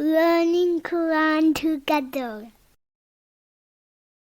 learning Quran together.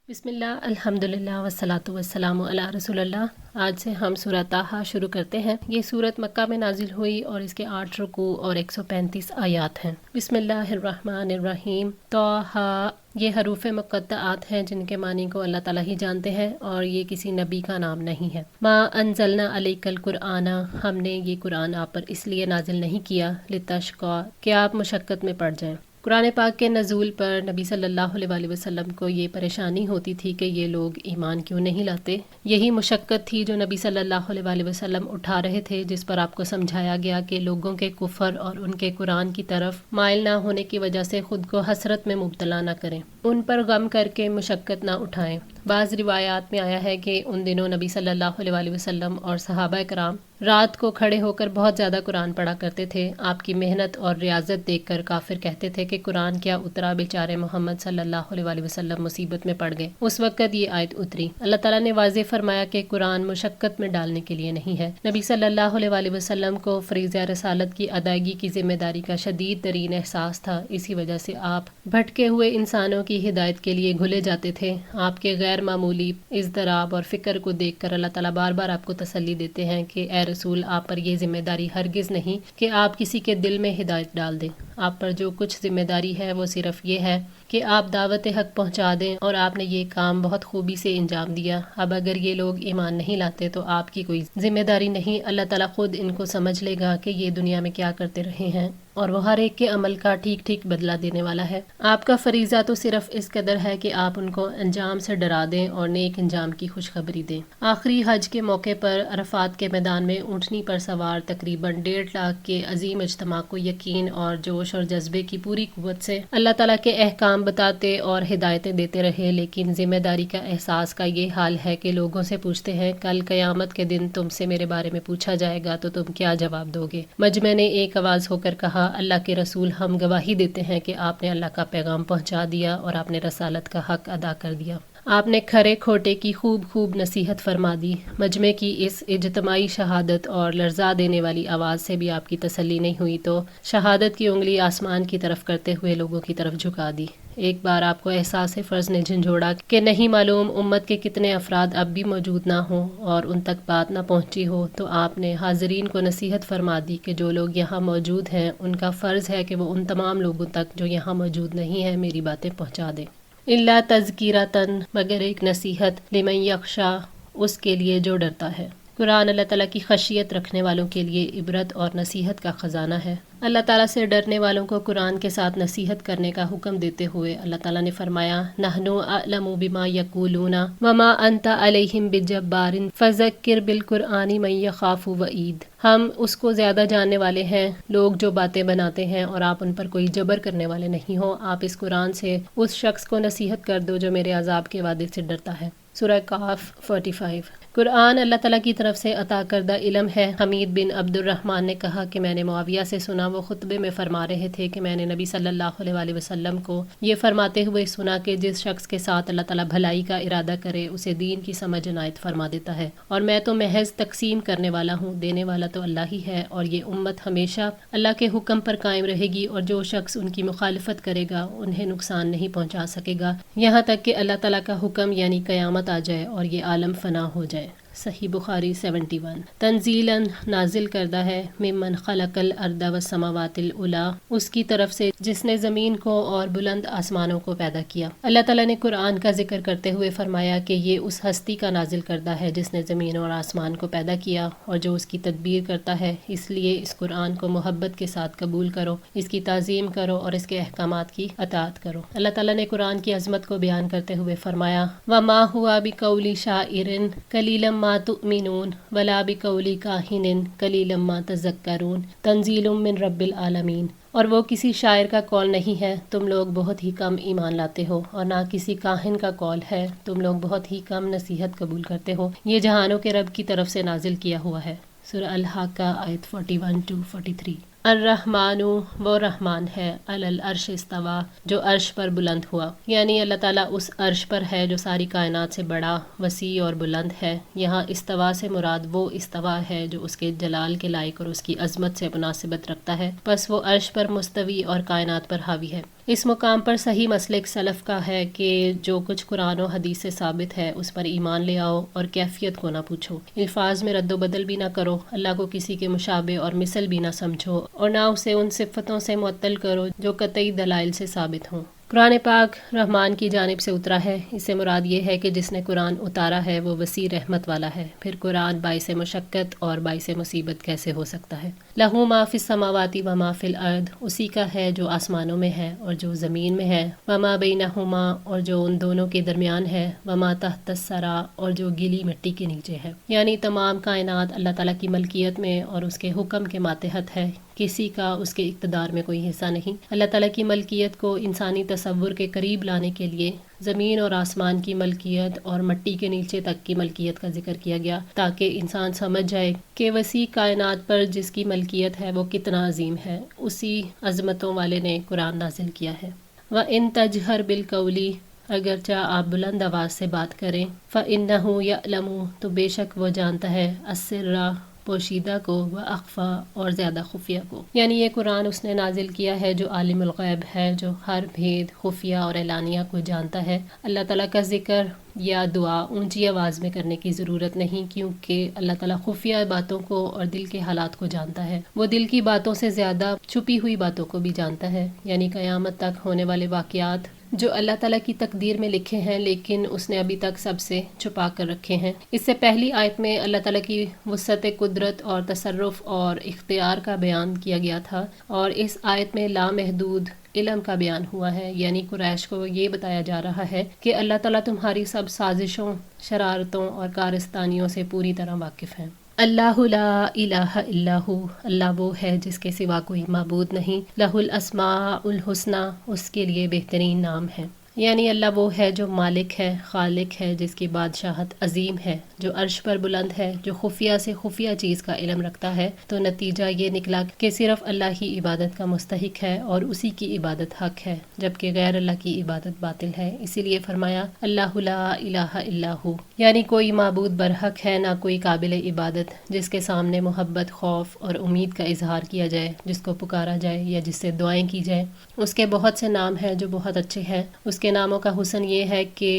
بسم اللہ الحمدللہ والصلاۃ والسلام علی رسول اللہ۔ آج سے ہم سورہ طٰہٰ شروع کرتے ہیں۔ یہ سورت مکہ میں نازل ہوئی اور اس کے 8 رکوع اور 135 آیات ہیں۔ بسم اللہ الرحمن الرحیم۔ طٰہٰ، یہ حروف مقطعات ہیں جن کے معنی کو اللہ تعالیٰ ہی جانتے ہیں اور یہ کسی نبی کا نام نہیں ہے۔ ما انزلنا علیک القرآن، ہم نے یہ قرآن آپ پر اس لیے نازل نہیں کیا لتشقیٰ، کہ آپ مشقت میں پڑ جائیں۔ قرآن پاک کے نزول پر نبی صلی اللہ علیہ وآلہ وسلم کو یہ پریشانی ہوتی تھی کہ یہ لوگ ایمان کیوں نہیں لاتے۔ یہی مشقت تھی جو نبی صلی اللہ علیہ وآلہ وسلم اٹھا رہے تھے، جس پر آپ کو سمجھایا گیا کہ لوگوں کے کفر اور ان کے قرآن کی طرف مائل نہ ہونے کی وجہ سے خود کو حسرت میں مبتلا نہ کریں، ان پر غم کر کے مشقت نہ اٹھائیں۔ بعض روایات میں آیا ہے کہ ان دنوں نبی صلی اللہ علیہ وآلہ وسلم اور صحابہ کرام رات کو کھڑے ہو کر بہت زیادہ قرآن پڑھا کرتے تھے۔ آپ کی محنت اور ریاضت دیکھ کر کافر کہتے تھے کہ قرآن کیا اترا، بیچارے محمد صلی اللہ علیہ وآلہ وسلم مصیبت میں پڑ گئے۔ اس وقت یہ آیت اتری۔ اللہ تعالیٰ نے واضح فرمایا کہ قرآن مشقت میں ڈالنے کے لیے نہیں ہے۔ نبی صلی اللہ علیہ وآلہ وسلم کو فریضہ رسالت کی ادائیگی کی ذمہ داری کا شدید ترین احساس تھا، اسی وجہ سے آپ بھٹکے ہوئے انسانوں کی ہدایت کے لیے گھلے جاتے تھے۔ آپ کے غیر معمولی اضطراب اور فکر کو دیکھ کر اللہ تعالیٰ بار بار آپ کو تسلی دیتے ہیں کہ اے رسول، آپ پر یہ ذمہ داری ہرگز نہیں کہ آپ کسی کے دل میں ہدایت ڈال دیں۔ آپ پر جو کچھ ذمہ داری ہے وہ صرف یہ ہے کہ آپ دعوت حق پہنچا دیں، اور آپ نے یہ کام بہت خوبی سے انجام دیا۔ اب اگر یہ لوگ ایمان نہیں لاتے تو آپ کی کوئی ذمہ داری نہیں، اللہ تعالیٰ خود ان کو سمجھ لے گا کہ یہ دنیا میں کیا کرتے رہے ہیں، اور وہ ہر ایک کے عمل کا ٹھیک ٹھیک بدلہ دینے والا ہے۔ آپ کا فریضہ تو صرف اس قدر ہے کہ آپ ان کو انجام سے ڈرا دیں اور نیک انجام کی خوشخبری دیں۔ آخری حج کے موقع پر عرفات کے میدان میں اونٹنی پر سوار تقریباً 1.5 لاکھ کے عظیم اجتماع کو یقین اور جوش اور جذبے کی پوری قوت سے اللہ تعالیٰ کے احکام بتاتے اور ہدایتیں دیتے رہے، لیکن ذمہ داری کا احساس کا یہ حال ہے کہ لوگوں سے پوچھتے ہیں کل قیامت کے دن تم سے میرے بارے میں پوچھا جائے گا تو تم کیا جواب دو گے؟ مجمع نے ایک آواز ہو کر کہا، اللہ کے رسول، ہم گواہی دیتے ہیں کہ آپ نے اللہ کا پیغام پہنچا دیا اور آپ نے رسالت کا حق ادا کر دیا۔ آپ نے کھرے کھوٹے کی خوب نصیحت فرما دی۔ مجمع کی اس اجتماعی شہادت اور لرزا دینے والی آواز سے بھی آپ کی تسلی نہیں ہوئی تو شہادت کی انگلی آسمان کی طرف کرتے ہوئے لوگوں کی طرف جھکا دی۔ ایک بار آپ کو احساس فرض نے جھنجھوڑا کہ نہیں معلوم امت کے کتنے افراد اب بھی موجود نہ ہوں اور ان تک بات نہ پہنچی ہو، تو آپ نے حاضرین کو نصیحت فرما دی کہ جو لوگ یہاں موجود ہیں ان کا فرض ہے کہ وہ ان تمام لوگوں تک جو یہاں موجود نہیں ہیں میری باتیں پہنچا دیں۔ اللہ تذکیرتاً، مگر ایک نصیحت، لمن یخشیٰ، اس کے لیے جو ڈرتا ہے۔ قرآن اللہ تعالیٰ کی خشیت رکھنے والوں کے لیے عبرت اور نصیحت کا خزانہ ہے۔ اللہ تعالیٰ سے ڈرنے والوں کو قرآن کے ساتھ نصیحت کرنے کا حکم دیتے ہوئے اللہ تعالیٰ نے فرمایا، نحن اعلم بما یقولون وما انت علیہم بجبار فذکر بالقرآن من یخاف وعید۔ ہم اس کو زیادہ جاننے والے ہیں، لوگ جو باتیں بناتے ہیں، اور آپ ان پر کوئی جبر کرنے والے نہیں ہو۔ آپ اس قرآن سے اس شخص کو نصیحت کر دو جو میرے عذاب کے وعدے سے ڈرتا ہے۔ سورہ کہف 45۔ قرآن اللہ تعالیٰ کی طرف سے عطا کردہ علم ہے۔ حمید بن عبد الرحمن نے کہا کہ میں نے معاویہ سے سنا، وہ خطبے میں فرما رہے تھے کہ میں نے نبی صلی اللہ علیہ وآلہ وسلم کو یہ فرماتے ہوئے سنا کہ جس شخص کے ساتھ اللہ تعالیٰ بھلائی کا ارادہ کرے اسے دین کی سمجھ عنایت فرما دیتا ہے، اور میں تو محض تقسیم کرنے والا ہوں، دینے والا تو اللہ ہی ہے، اور یہ امت ہمیشہ اللہ کے حکم پر قائم رہے گی، اور جو شخص ان کی مخالفت کرے گا انہیں نقصان نہیں پہنچا سکے گا یہاں تک کہ اللہ تعالیٰ کا حکم یعنی قیامت آ جائے اور یہ عالم فنا ہو جائے۔ صحیح بخاری 71۔ تنزیلاً، نازل کردہ ہے، ممن خلق الارض والسماوات العلی، اس کی طرف سے جس نے زمین کو اور بلند آسمانوں کو پیدا کیا۔ اللہ تعالیٰ نے قرآن کا ذکر کرتے ہوئے فرمایا کہ یہ اس ہستی کا نازل کردہ ہے جس نے زمین اور آسمان کو پیدا کیا اور جو اس کی تدبیر کرتا ہے، اس لیے اس قرآن کو محبت کے ساتھ قبول کرو، اس کی تعظیم کرو اور اس کے احکامات کی اطاعت کرو۔ اللہ تعالیٰ نے قرآن کی عظمت کو بیان کرتے ہوئے فرمایا، وما ہوا بقول شاعر قلیلا ما تؤمنون ولا بقول کاہن قلیلا ما تذکرون تنزیل من رب العالمین۔ اور وہ کسی شاعر کا قول نہیں ہے، تم لوگ بہت ہی کم ایمان لاتے ہو، اور نہ کسی کاہن کا قول ہے، تم لوگ بہت ہی کم نصیحت قبول کرتے ہو۔ یہ جہانوں کے رب کی طرف سے نازل کیا ہوا ہے۔ سورہ الحاقہ آیت 41 to 43۔ الرحمانو وہ رحمان ہے، علی العرش استوا جو عرش پر بلند ہوا، یعنی اللہ تعالیٰ اس عرش پر ہے جو ساری کائنات سے بڑا، وسیع اور بلند ہے۔ یہاں استوا سے مراد وہ استوا ہے جو اس کے جلال کے لائق اور اس کی عظمت سے مناسبت رکھتا ہے، بس وہ عرش پر مستوی اور کائنات پر حاوی ہے۔ اس مقام پر صحیح مسلک سلف کا ہے کہ جو کچھ قرآن و حدیث سے ثابت ہے اس پر ایمان لے آؤ اور کیفیت کو نہ پوچھو، الفاظ میں رد و بدل بھی نہ کرو، اللہ کو کسی کے مشابہ اور مثل بھی نہ سمجھو اور نہ اسے ان صفتوں سے معطل کرو جو قطعی دلائل سے ثابت ہوں۔ قرآن پاک رحمان کی جانب سے اترا ہے، اس سے مراد یہ ہے کہ جس نے قرآن اتارا ہے وہ وسیع رحمت والا ہے، پھر قرآن باعث مشقت اور باعث مصیبت کیسے ہو سکتا ہے۔ لہو ما فی السماوات و ما فی الارض، اسی کا ہے جو آسمانوں میں ہے اور جو زمین میں ہے، وما بینہما اور جو ان دونوں کے درمیان ہے، وما تحت الثری اور جو گیلی مٹی کے نیچے ہے، یعنی تمام کائنات اللہ تعالیٰ کی ملکیت میں اور اس کے حکم کے ماتحت ہے، کسی کا اس کے اقتدار میں کوئی حصہ نہیں۔ اللہ تعالیٰ کی ملکیت کو انسانی تصور کے قریب لانے کے لیے زمین اور آسمان کی ملکیت اور مٹی کے نیچے تک کی ملکیت کا ذکر کیا گیا تاکہ انسان سمجھ جائے کہ وسیع کائنات پر جس کی ملکیت ہے وہ کتنا عظیم ہے، اسی عظمتوں والے نے قرآن نازل کیا ہے۔ وَإِن تَجْهَرْ بِالْقَوْلِ اگرچہ آپ بلند آواز سے بات کریں، فَإِنَّهُ يَعْلَمُ تو بے شک وہ جانتا ہے، السِّرَّ پوشیدہ کو، و اخفا اور زیادہ خفیہ کو، یعنی یہ قرآن اس نے نازل کیا ہے جو عالم الغیب ہے، جو ہر بھید خفیہ اور اعلانیہ کو جانتا ہے۔ اللہ تعالیٰ کا ذکر یا دعا اونچی آواز میں کرنے کی ضرورت نہیں، کیونکہ اللہ تعالیٰ خفیہ باتوں کو اور دل کے حالات کو جانتا ہے، وہ دل کی باتوں سے زیادہ چھپی ہوئی باتوں کو بھی جانتا ہے، یعنی قیامت تک ہونے والے واقعات جو اللہ تعالیٰ کی تقدیر میں لکھے ہیں لیکن اس نے ابھی تک سب سے چھپا کر رکھے ہیں۔ اس سے پہلی آیت میں اللہ تعالیٰ کی وسعت قدرت اور تصرف اور اختیار کا بیان کیا گیا تھا، اور اس آیت میں لامحدود علم کا بیان ہوا ہے، یعنی قریش کو یہ بتایا جا رہا ہے کہ اللہ تعالیٰ تمہاری سب سازشوں، شرارتوں اور کارستانیوں سے پوری طرح واقف ہیں۔ اللہ لا الہ الا ہو، اللہ وہ ہے جس کے سوا کوئی معبود نہیں، لہ الاسماء الحسنی، اس کے لیے بہترین نام ہے، یعنی اللہ وہ ہے جو مالک ہے، خالق ہے، جس کی بادشاہت عظیم ہے، جو عرش پر بلند ہے، جو خفیہ سے خفیہ چیز کا علم رکھتا ہے۔ تو نتیجہ یہ نکلا کہ صرف اللہ ہی عبادت کا مستحق ہے اور اسی کی عبادت حق ہے، جبکہ غیر اللہ کی عبادت باطل ہے، اسی لیے فرمایا اللہ لا الہ الا ہو، یعنی کوئی معبود برحق ہے نہ کوئی قابل عبادت جس کے سامنے محبت، خوف اور امید کا اظہار کیا جائے، جس کو پکارا جائے یا جس سے دعائیں کی جائیں۔ اس کے بہت سے نام ہیں جو بہت اچھے ہیں، اس کے ناموں کا حسن یہ ہے کہ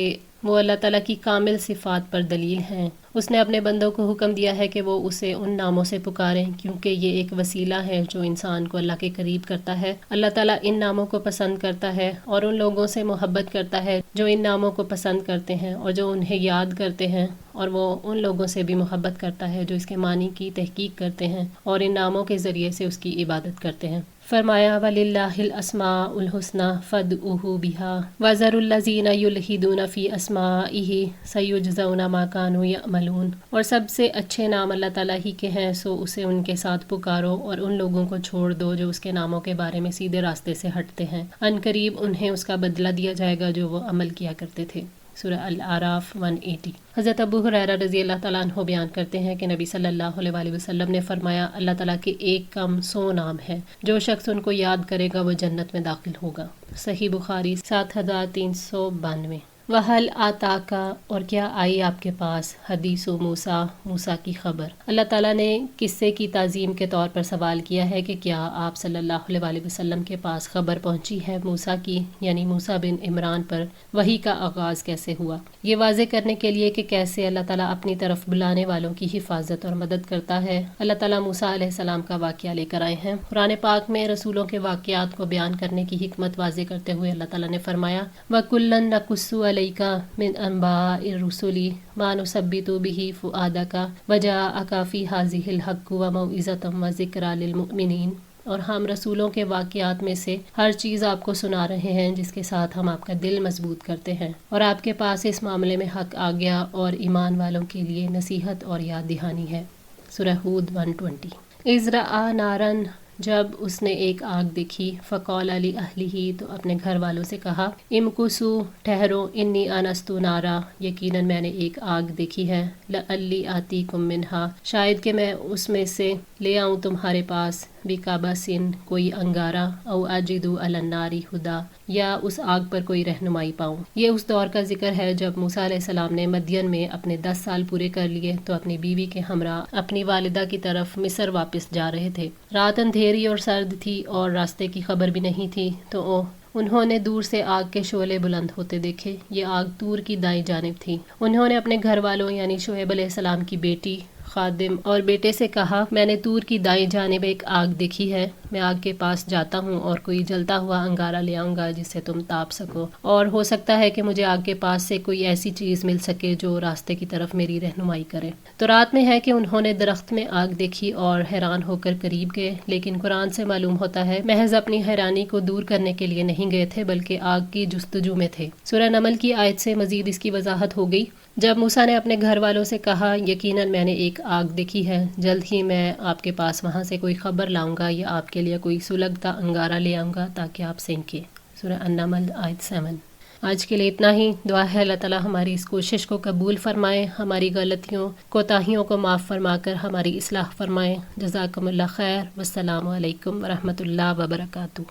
وہ اللہ تعالیٰ کی کامل صفات پر دلیل ہیں۔ اس نے اپنے بندوں کو حکم دیا ہے کہ وہ اسے ان ناموں سے پکاریں کیونکہ یہ ایک وسیلہ ہے جو انسان کو اللہ کے قریب کرتا ہے۔ اللہ تعالیٰ ان ناموں کو پسند کرتا ہے اور ان لوگوں سے محبت کرتا ہے جو ان ناموں کو پسند کرتے ہیں اور جو انہیں یاد کرتے ہیں، اور وہ ان لوگوں سے بھی محبت کرتا ہے جو اس کے معنی کی تحقیق کرتے ہیں اور ان ناموں کے ذریعے سے اس کی عبادت کرتے ہیں۔ فرمایا وَلِلَّهِ الْأَسْمَاءُ الْحُسْنَى فَادْعُوهُ بِهَا وَذَرُوا الَّذِينَ يُلْحِدُونَ فِي أَسْمَائِهِ سَيُجْزَوْنَ مَا كَانُوا يَعْمَلُونَ، اور سب سے اچھے نام اللہ تعالیٰ ہی کے ہیں، سو اسے ان کے ساتھ پکارو اور ان لوگوں کو چھوڑ دو جو اس کے ناموں کے بارے میں سیدھے راستے سے ہٹتے ہیں، ان قریب انہیں اس کا بدلہ دیا جائے گا جو وہ عمل کیا کرتے تھے۔ سورہ الاعراف 180۔ حضرت ابو ہریرہ رضی اللہ تعالیٰ عنہ بیان کرتے ہیں کہ نبی صلی اللہ علیہ وسلم نے فرمایا، اللہ تعالیٰ کے ایک کم 100 نام ہیں، جو شخص ان کو یاد کرے گا وہ جنت میں داخل ہوگا۔ صحیح بخاری 7392۔ وَهَلْ آتَاكَ اور کیا آئی آپ کے پاس، حدیث موسیٰ، موسیٰ کی خبر۔ اللہ تعالیٰ نے قصے کی تعظیم کے طور پر سوال کیا ہے کہ کیا آپ صلی اللہ علیہ وسلم کے پاس خبر پہنچی ہے موسیٰ کی، یعنی موسیٰ بن عمران پر وحی کا آغاز کیسے ہوا، یہ واضح کرنے کے لیے کہ کیسے اللہ تعالیٰ اپنی طرف بلانے والوں کی حفاظت اور مدد کرتا ہے۔ اللہ تعالیٰ موسیٰ علیہ السلام کا واقعہ لے کر آئے ہیں۔ قرآن پاک میں رسولوں کے واقعات کو بیان کرنے کی حکمت واضح کرتے ہوئے اللہ تعالیٰ نے فرمایا، وَكُلًّا نَقُصُّ عَلَيْكَ مِنْ أَنْبَاءِ الرُّسُلِ مَا نُثَبِّتُ بِهِ فُؤَادَكَ وَجَاءَكَ فِي هَٰذِهِ الْحَقُّ وَمَوْعِظَةٌ وَذِكْرَىٰ لِلْمُؤْمِنِينَ، اور ہم رسولوں کے واقعات میں سے ہر چیز آپ کو سنا رہے ہیں جس کے ساتھ ہم آپ کا دل مضبوط کرتے ہیں، اور آپ کے پاس اس معاملے میں حق آ گیا اور ایمان والوں کے لیے نصیحت اور یاد دہانی ہے۔ سورہ ہود 120۔ اذ رأى نارا، جب اس نے ایک آگ دیکھی، فقال لأہلہ تو اپنے گھر والوں سے کہا، امکثوا ٹھہرو، انی آنست نارا یقیناً میں نے ایک آگ دیکھی ہے، لعلی آتیکم منہا شاید کہ میں اس میں سے لے آؤں تمہارے پاس بقبسٍ کوئی انگارہ او اجد علی النار ہدا یا اس آگ پر کوئی رہنمائی پاؤں۔ یہ اس دور کا ذکر ہے جب موسیٰ علیہ السلام نے مدین میں اپنے 10 سال پورے کر لیے تو اپنی بیوی کے ہمراہ اپنی والدہ کی طرف مصر واپس جا رہے تھے۔ رات اندھیری اور سرد تھی اور راستے کی خبر بھی نہیں تھی تو انہوں نے دور سے آگ کے شعلے بلند ہوتے دیکھے۔ یہ آگ طور کی دائیں جانب تھی۔ انہوں نے اپنے گھر والوں یعنی شعیب علیہ السلام کی بیٹی، خادم اور بیٹے سے کہا، میں نے طور کی دائیں جانب ایک آگ دیکھی ہے، میں آگ کے پاس جاتا ہوں اور کوئی جلتا ہوا انگارہ لے آؤں گا جس سے تم تاپ سکو، اور ہو سکتا ہے کہ مجھے آگ کے پاس سے کوئی ایسی چیز مل سکے جو راستے کی طرف میری رہنمائی کرے۔ تو رات میں ہے کہ انہوں نے درخت میں آگ دیکھی اور حیران ہو کر قریب گئے، لیکن قرآن سے معلوم ہوتا ہے محض اپنی حیرانی کو دور کرنے کے لیے نہیں گئے تھے بلکہ آگ کی جستجو میں تھے۔ سورہ نمل کی آیت سے مزید اس کی وضاحت ہو گئی جب موسیٰ نے اپنے گھر والوں سے کہا، یقیناً میں نے ایک آگ دیکھی ہے، جلد ہی میں آپ کے پاس وہاں سے کوئی خبر لاؤں گا یا آپ کے لیے کوئی سلگتا انگارہ لے آؤں گا تاکہ آپ سینکیں۔ سورہ النمل آیت 7۔ آج کے لیے اتنا ہی۔ دعا ہے اللہ تعالیٰ ہماری اس کوشش کو قبول فرمائے، ہماری غلطیوں کوتاہیوں کو معاف فرما کر ہماری اصلاح فرمائے۔ جزاکم اللہ خیر۔ والسلام علیکم ورحمۃ اللہ وبرکاتہ۔